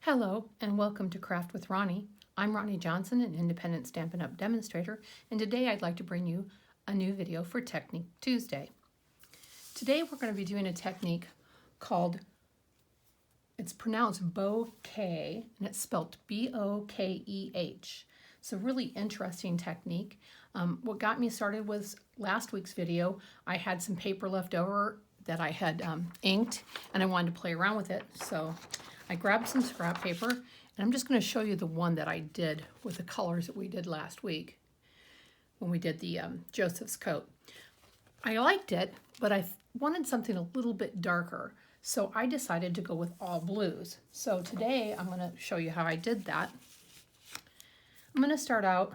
Hello and welcome to Craft with Ronnie. I'm Ronnie Johnson, an independent Stampin' Up! Demonstrator, and today I'd like to bring you a new video for Technique Tuesday. Today we're going to be doing a technique called, it's pronounced Bokeh, and it's spelled B-O-K-E-H. It's a really interesting technique. What got me started was last week's video. I had some paper left over that I had inked, and I wanted to play around with it, so I grabbed some scrap paper, and I'm just going to show you the one that I did with the colors that we did last week when we did the Joseph's coat. I liked it, but I wanted something a little bit darker, so I decided to go with all blues. So today I'm going to show you how I did that. I'm going to start out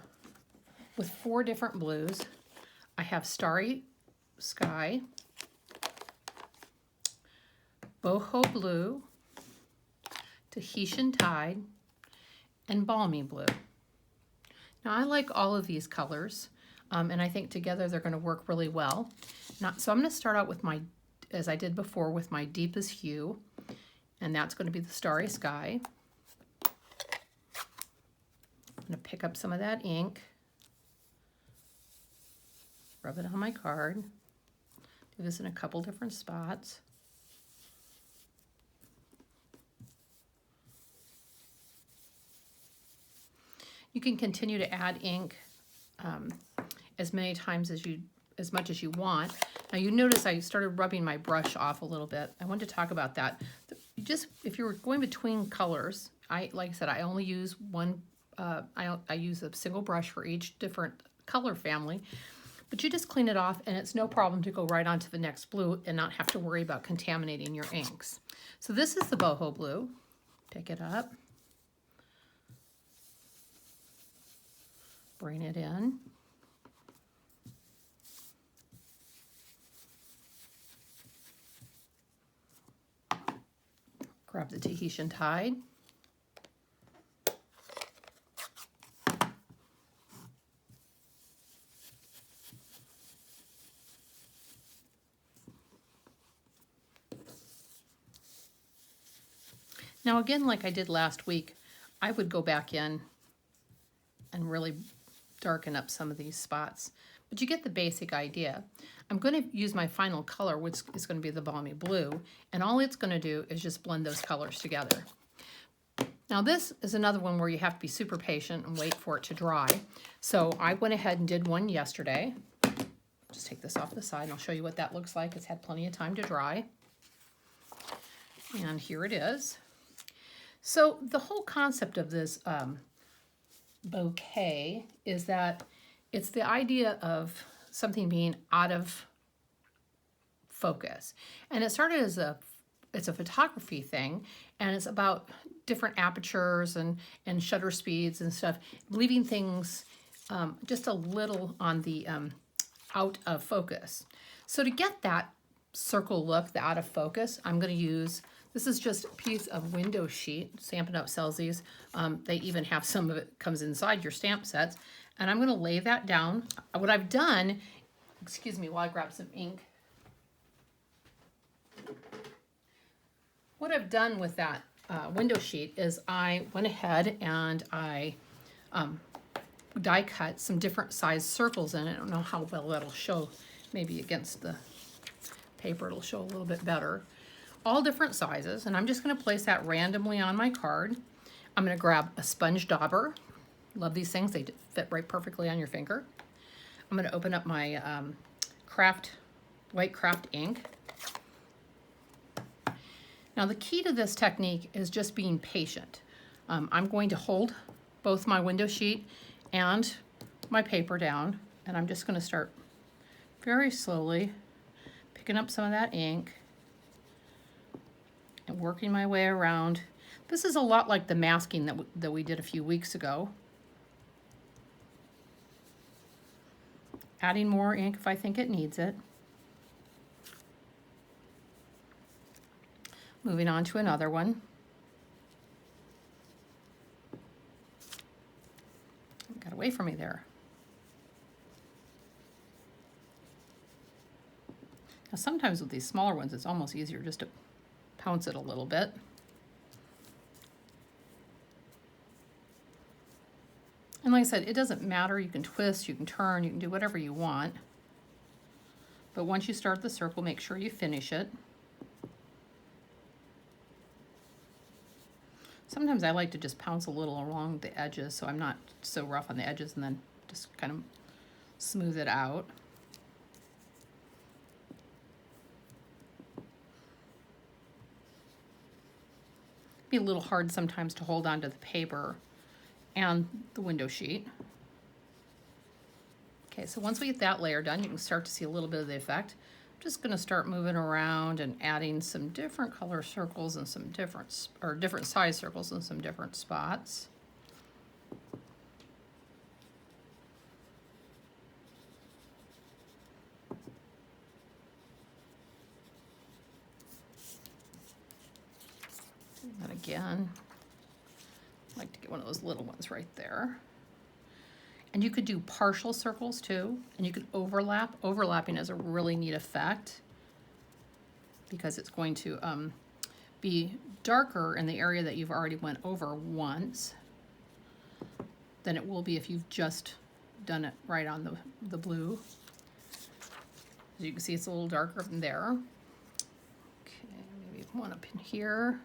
with 4 different blues. I have Starry Sky, Boho Blue, Tahitian Tide, and Balmy Blue. Now I like all of these colors, and I think together they're going to work really well. So I'm going to start out with my, as I did before, with my deepest hue, and that's going to be the Starry Sky. I'm going to pick up some of that ink, rub it on my card, do this in a couple different spots. You can continue to add ink as many times as much as you want. Now you notice I started rubbing my brush off a little bit. I want to talk about that. Just if you're going between colors, like I said, I only use one. I use a single brush for each different color family. But you just clean it off, and it's no problem to go right on to the next blue and not have to worry about contaminating your inks. So this is the Boho Blue. Pick it up. Bring it in. Grab the Tahitian Tide. Now again, like I did last week, I would go back in and really darken up some of these spots, but you get the basic idea. I'm going to use my final color, which is going to be the Balmy Blue, and all it's going to do is just blend those colors together. Now this is another one where you have to be super patient and wait for it to dry. So I went ahead and did one yesterday. Just take this off the side and I'll show you what that looks like. It's had plenty of time to dry. And here it is. So the whole concept of this bouquet is that it's the idea of something being out of focus, and it started as it's a photography thing, and it's about different apertures and shutter speeds and stuff, leaving things just a little on the out of focus. So to get that circle look, the out of focus, I'm going to use, this is just a piece of window sheet. Stampin' Up! Sells these. They even have some of it comes inside your stamp sets. And I'm going to lay that down. What I've done, excuse me while I grab some ink. What I've done with that window sheet is I went ahead and I die cut some different size circles in it. I don't know how well that'll show. Maybe against the paper it'll show a little bit better. All different sizes, and I'm just going to place that randomly on my card. I'm going to grab a sponge dauber. Love these things, they fit right perfectly on your finger. I'm going to open up my white craft ink. Now the key to this technique is just being patient. I'm going to hold both my window sheet and my paper down, and I'm just going to start very slowly picking up some of that ink and working my way around. This is a lot like the masking that we did a few weeks ago. Adding more ink if I think it needs it. Moving on to another one. Got away from me there. Now sometimes with these smaller ones, it's almost easier just to pounce it a little bit. And like I said, it doesn't matter. You can twist, you can turn, you can do whatever you want. But once you start the circle, make sure you finish it. Sometimes I like to just pounce a little along the edges so I'm not so rough on the edges, and then just kind of smooth it out. Be a little hard sometimes to hold onto the paper and the window sheet. Okay, so once we get that layer done, you can start to see a little bit of the effect. I'm just going to start moving around and adding some different color circles and some different size circles in some different spots. Do that again. I like to get one of those little ones right there. And you could do partial circles too, and you could overlap. Overlapping is a really neat effect because it's going to be darker in the area that you've already went over once than it will be if you've just done it right on the blue. As you can see, it's a little darker from there. Okay, maybe one up in here.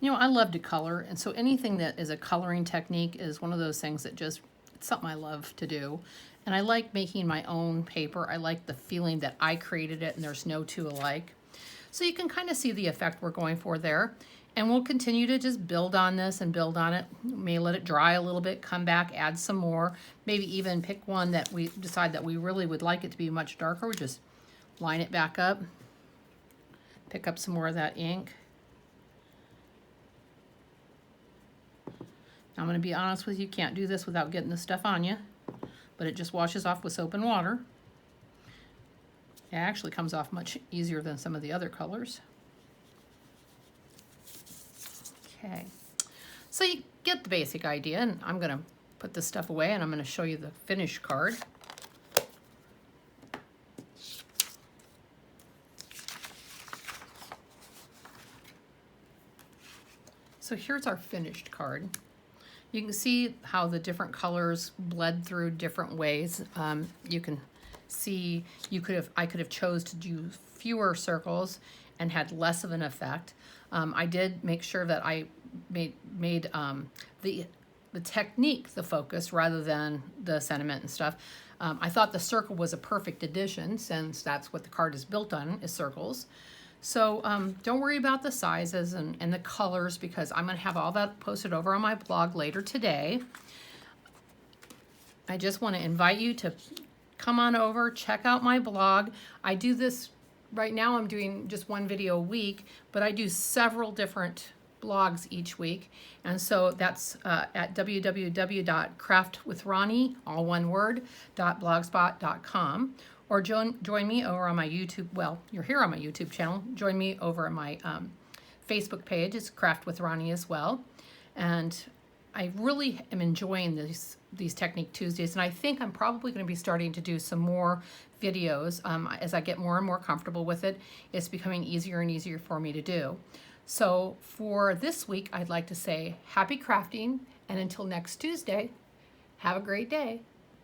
You know, I love to color, and so anything that is a coloring technique is one of those things that just, it's something I love to do. And I like making my own paper. I like the feeling that I created it and there's no two alike. So you can kind of see the effect we're going for there. And we'll continue to just build on this and build on it. We may let it dry a little bit, come back, add some more. Maybe even pick one that we decide that we really would like it to be much darker. We just line it back up, pick up some more of that ink. I'm going to be honest with you, can't do this without getting the stuff on you, but it just washes off with soap and water. It actually comes off much easier than some of the other colors. Okay, so you get the basic idea, and I'm going to put this stuff away and I'm going to show you the finished card. So here's our finished card. You can see how the different colors bled through different ways. You can see I could have chose to do fewer circles and had less of an effect. I did make sure that I made the technique the focus rather than the sentiment and stuff. I thought the circle was a perfect addition since that's what the card is built on, is circles. So don't worry about the sizes and the colors because I'm going to have all that posted over on my blog later today. I just want to invite you to come on over, check out my blog. I do this, right now I'm doing just one video a week, but I do several different blogs each week. And so that's at www.craftwithronnie, all one word, .blogspot.com. Or join me over on my YouTube, well, you're here on my YouTube channel. Join me over on my Facebook page. It's Craft with Ronnie as well. And I really am enjoying these Technique Tuesdays. And I think I'm probably going to be starting to do some more videos as I get more and more comfortable with it. It's becoming easier and easier for me to do. So for this week, I'd like to say happy crafting. And until next Tuesday, have a great day.